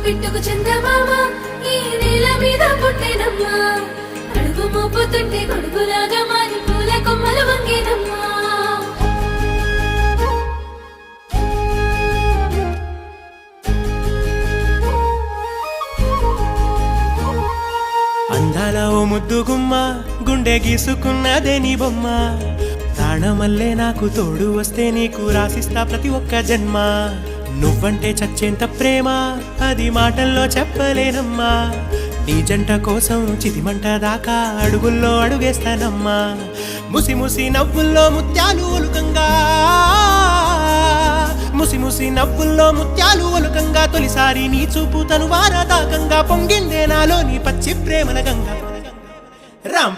పిట్టుకు చందమామ ఈ నేల మీద పుట్టేనమ్మా అడుగు మోపుతుంటే గొడుగులాగా మారి పూల కొమ్మలు వంగేనమ్మా అందాల ఓ ముద్దు గుమ్మ గుండె గీసుకున్నదే నీ బొమ్మ ప్రాణమల్లే నాకు తోడు వస్తే నీకు రాసిస్తా ప్రతి ఒక్క జన్మ నువ్వంటే చచ్చేంత ప్రేమ అది మాటల్లో చెప్పలేనమ్మా నీ జంట కోసం చితిమంట దాకా అడుగుల్లో అడుగేస్తానమ్మా ముసి ముసి నవ్వుల్లో ముత్యాలు ఒలుకంగా ముసి ముసి నవ్వుల్లో ముత్యాలు ఒలుకంగా తొలిసారి నీ చూపు తను వారదాకంగా పొంగిందే నాలో నీ పచ్చి ప్రేమల గంగా రాంబా